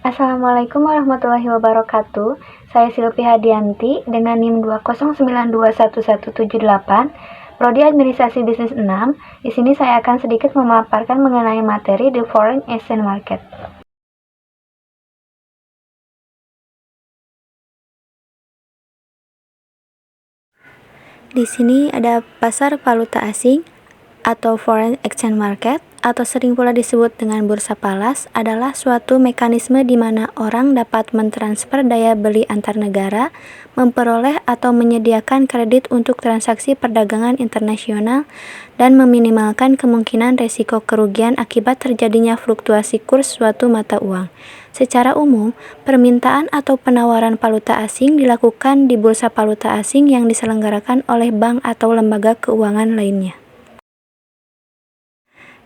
Assalamualaikum warahmatullahi wabarakatuh. Saya Silvi Hadianti dengan NIM 209211178, Prodi Administrasi Bisnis 6. Di sini saya akan sedikit memaparkan mengenai materi The Foreign Exchange Market. Di sini ada pasar valuta asing atau foreign exchange market, atau sering pula disebut dengan bursa palas, adalah suatu mekanisme di mana orang dapat mentransfer daya beli antar negara, memperoleh atau menyediakan kredit untuk transaksi perdagangan internasional, dan meminimalkan kemungkinan resiko kerugian akibat terjadinya fluktuasi kurs suatu mata uang. Secara umum, permintaan atau penawaran valuta asing dilakukan di bursa valuta asing yang diselenggarakan oleh bank atau lembaga keuangan lainnya.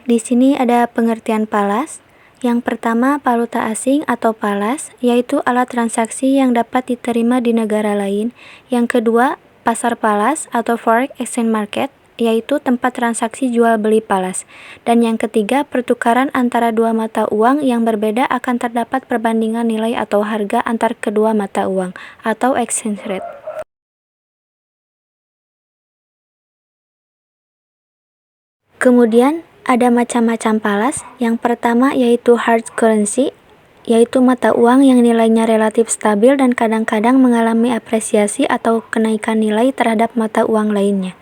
Di sini ada pengertian palas. Yang pertama, valuta asing atau palas, yaitu alat transaksi yang dapat diterima di negara lain. Yang kedua, pasar palas atau foreign exchange market, yaitu tempat transaksi jual beli palas. Dan yang ketiga, pertukaran antara dua mata uang yang berbeda akan terdapat perbandingan nilai atau harga antar kedua mata uang, atau exchange rate. Kemudian, ada macam-macam palas. Yang pertama yaitu hard currency, yaitu mata uang yang nilainya relatif stabil dan kadang-kadang mengalami apresiasi atau kenaikan nilai terhadap mata uang lainnya.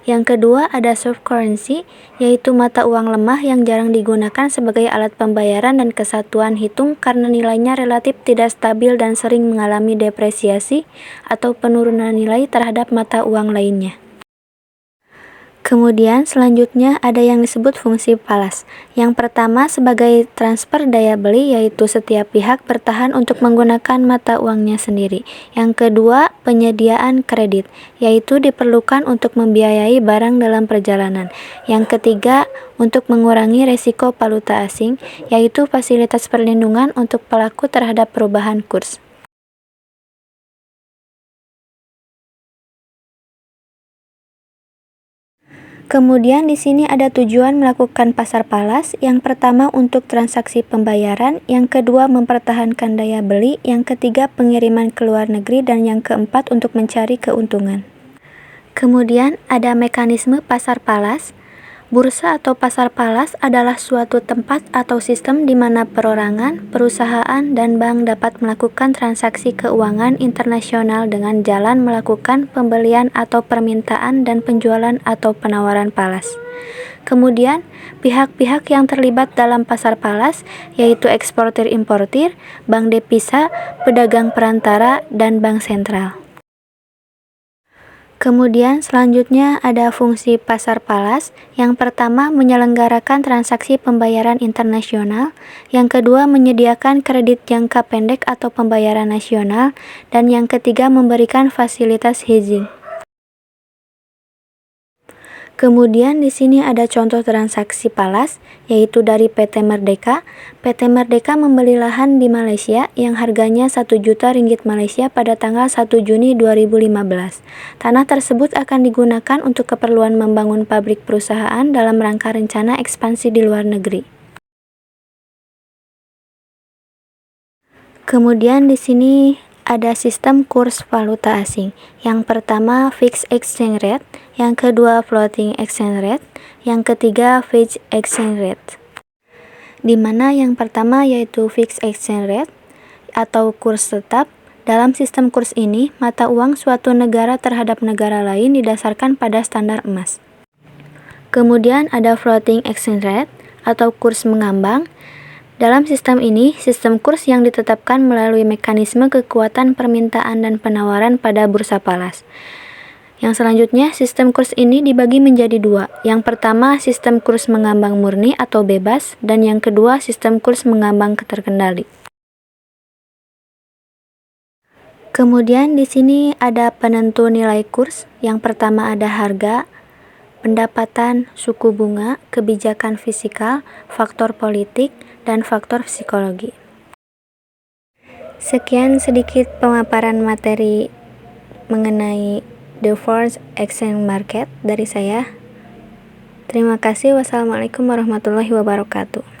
Yang kedua ada soft currency, yaitu mata uang lemah yang jarang digunakan sebagai alat pembayaran dan kesatuan hitung karena nilainya relatif tidak stabil dan sering mengalami depresiasi atau penurunan nilai terhadap mata uang lainnya. Kemudian selanjutnya ada yang disebut fungsi palas. Yang pertama sebagai transfer daya beli, yaitu setiap pihak bertahan untuk menggunakan mata uangnya sendiri. Yang kedua penyediaan kredit, yaitu diperlukan untuk membiayai barang dalam perjalanan. Yang ketiga untuk mengurangi resiko valuta asing, yaitu fasilitas perlindungan untuk pelaku terhadap perubahan kurs. Kemudian di sini ada tujuan melakukan pasar palas. Yang pertama untuk transaksi pembayaran, yang kedua mempertahankan daya beli, yang ketiga pengiriman ke luar negeri, dan yang keempat untuk mencari keuntungan. Kemudian ada mekanisme pasar palas. Bursa atau pasar palas adalah suatu tempat atau sistem di mana perorangan, perusahaan, dan bank dapat melakukan transaksi keuangan internasional dengan jalan melakukan pembelian atau permintaan dan penjualan atau penawaran palas. Kemudian, pihak-pihak yang terlibat dalam pasar palas yaitu eksportir-importir, bank devisa, pedagang perantara, dan bank sentral. Kemudian selanjutnya ada fungsi pasar palas. Yang pertama menyelenggarakan transaksi pembayaran internasional, yang kedua menyediakan kredit jangka pendek atau pembayaran nasional, dan yang ketiga memberikan fasilitas hedging. Kemudian di sini ada contoh transaksi palas, yaitu dari PT Merdeka. PT Merdeka membeli lahan di Malaysia yang harganya 1 juta ringgit Malaysia pada tanggal 1 Juni 2015. Tanah tersebut akan digunakan untuk keperluan membangun pabrik perusahaan dalam rangka rencana ekspansi di luar negeri. Kemudian di sini ada sistem kurs valuta asing. Yang pertama fixed exchange rate, yang kedua floating exchange rate, yang ketiga fixed exchange rate. Di mana yang pertama yaitu fixed exchange rate atau kurs tetap. Dalam sistem kurs ini, mata uang suatu negara terhadap negara lain didasarkan pada standar emas. Kemudian ada floating exchange rate atau kurs mengambang. Dalam sistem ini, sistem kurs yang ditetapkan melalui mekanisme kekuatan permintaan dan penawaran pada bursa palas. Yang selanjutnya, sistem kurs ini dibagi menjadi dua. Yang pertama, sistem kurs mengambang murni atau bebas, dan yang kedua, sistem kurs mengambang terkendali. Kemudian di sini ada penentu nilai kurs. Yang pertama ada harga, pendapatan, suku bunga, kebijakan fiskal, faktor politik, dan faktor psikologi. Sekian sedikit pemaparan materi mengenai The Foreign Exchange Market dari saya. Terima kasih. Wassalamualaikum warahmatullahi wabarakatuh.